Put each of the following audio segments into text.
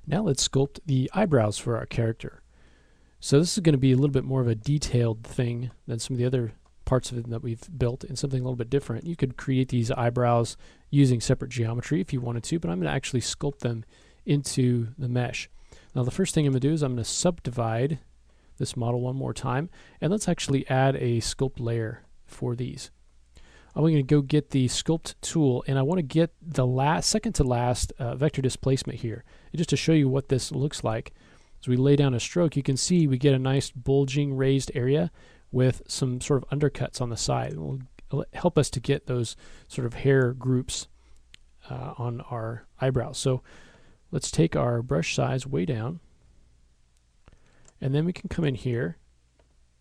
Now let's sculpt the eyebrows for our character. So this is going to be a little bit more of a detailed thing than some of the other parts of it that we've built, and something a little bit different. You could create these eyebrows using separate geometry if you wanted to, but I'm going to actually sculpt them into the mesh. Now the first thing I'm going to do is I'm going to subdivide this model one more time, and let's actually add a sculpt layer for these. I'm going to go get the sculpt tool, and I want to get the second to last vector displacement here, and just to show you what this looks like. As we lay down a stroke, you can see we get a nice bulging raised area with some sort of undercuts on the side. It will help us to get those sort of hair groups on our eyebrows. So let's take our brush size way down, and then we can come in here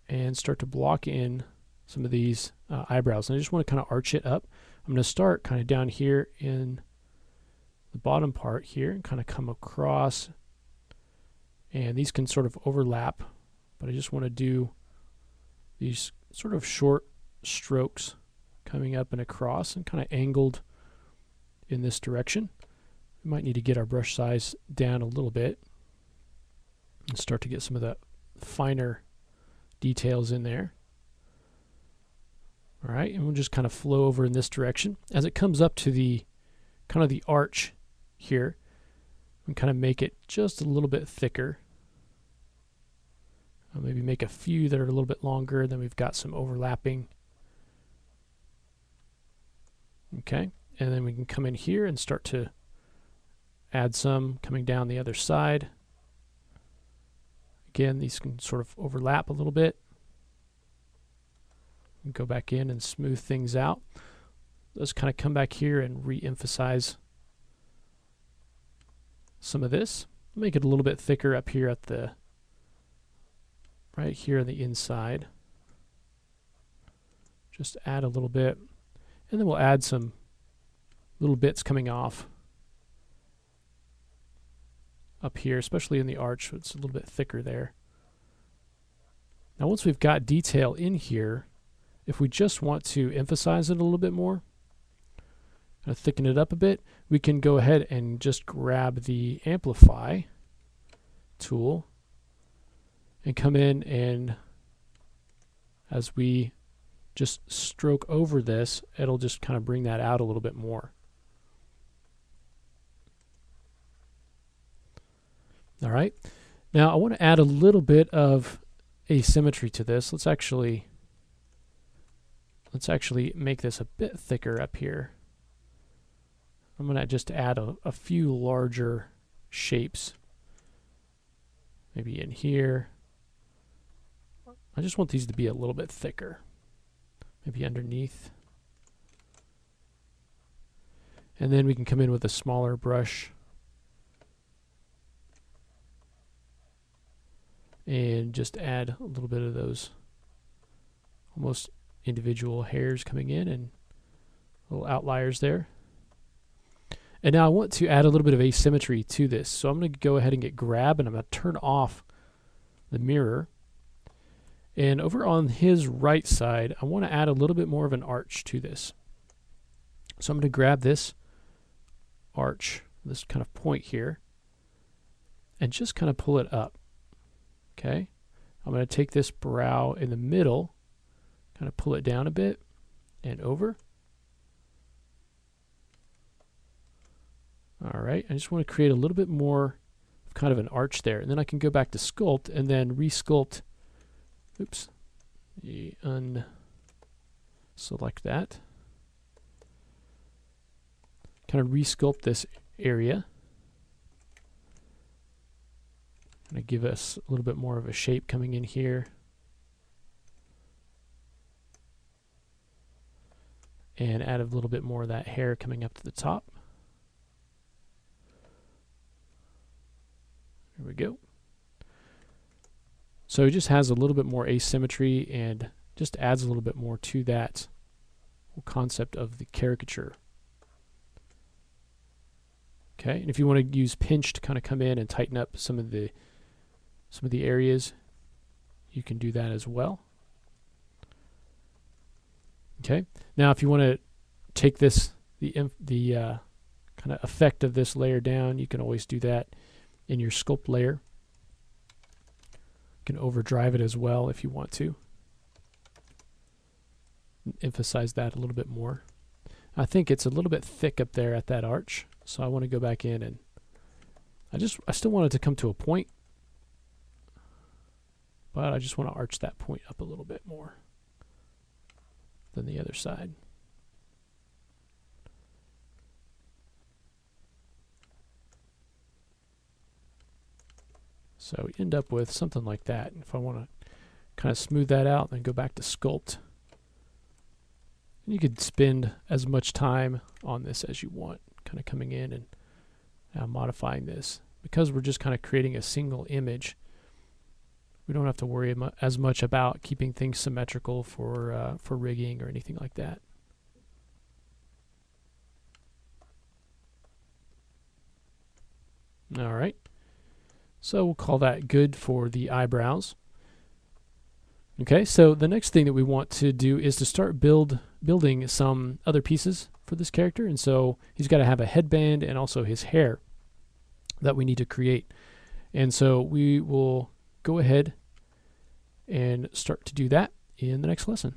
and start to block in some of these eyebrows. And I just want to kind of arch it up. I'm going to start kind of down here in the bottom part here and kind of come across, and these can sort of overlap, but I just want to do these sort of short strokes coming up and across and kind of angled in this direction. We might need to get our brush size down a little bit and start to get some of the finer details in there. All right, and we'll just kind of flow over in this direction. As it comes up to the kind of the arch here, and kind of make it just a little bit thicker. I'll maybe make a few that are a little bit longer, then we've got some overlapping. Okay, and then we can come in here and start to add some coming down the other side. Again, these can sort of overlap a little bit. Go back in and smooth things out. Let's kind of come back here and re-emphasize some of this. Make it a little bit thicker up here at the right here on the inside. Just add a little bit, and then we'll add some little bits coming off up here, especially in the arch, so it's a little bit thicker there. Now once we've got detail in here, if we just want to emphasize it a little bit more, kind of thicken it up a bit, we can go ahead and just grab the amplify tool and come in, and as we just stroke over this, it'll just kind of bring that out a little bit more. All right, now I want to add a little bit of asymmetry to this. Let's actually make this a bit thicker up here. I'm going to just add a few larger shapes, maybe in here. I just want these to be a little bit thicker, maybe underneath. And then we can come in with a smaller brush and just add a little bit of those almost individual hairs coming in and little outliers there. And now I want to add a little bit of asymmetry to this. So I'm going to go ahead and get grab, and I'm going to turn off the mirror. And over on his right side, I want to add a little bit more of an arch to this. So I'm going to grab this arch, this kind of point here, and just kind of pull it up. Okay, I'm going to take this brow in the middle, kind of pull it down a bit and over. All right, I just want to create a little bit more of kind of an arch there, and then I can go back to sculpt and then resculpt. Oops, unselect that. Kind of resculpt this area. Kind of give us a little bit more of a shape coming in here. And add a little bit more of that hair coming up to the top. There we go. So it just has a little bit more asymmetry and just adds a little bit more to that whole concept of the caricature. Okay, and if you want to use pinch to kind of come in and tighten up some of the areas, you can do that as well. Okay, now if you want to take this, the kind of effect of this layer down, you can always do that in your sculpt layer. You can overdrive it as well if you want to. Emphasize that a little bit more. I think it's a little bit thick up there at that arch, so I want to go back in and I still want it to come to a point, but I just want to arch that point up a little bit more than the other side. So we end up with something like that. If I want to kind of smooth that out, then go back to sculpt. And you could spend as much time on this as you want, kind of coming in and modifying this. Because we're just kind of creating a single image, we don't have to worry as much about keeping things symmetrical for rigging or anything like that. All right. So we'll call that good for the eyebrows. Okay, so the next thing that we want to do is to start building some other pieces for this character. And so he's got to have a headband and also his hair that we need to create. And so we will go ahead and start to do that in the next lesson.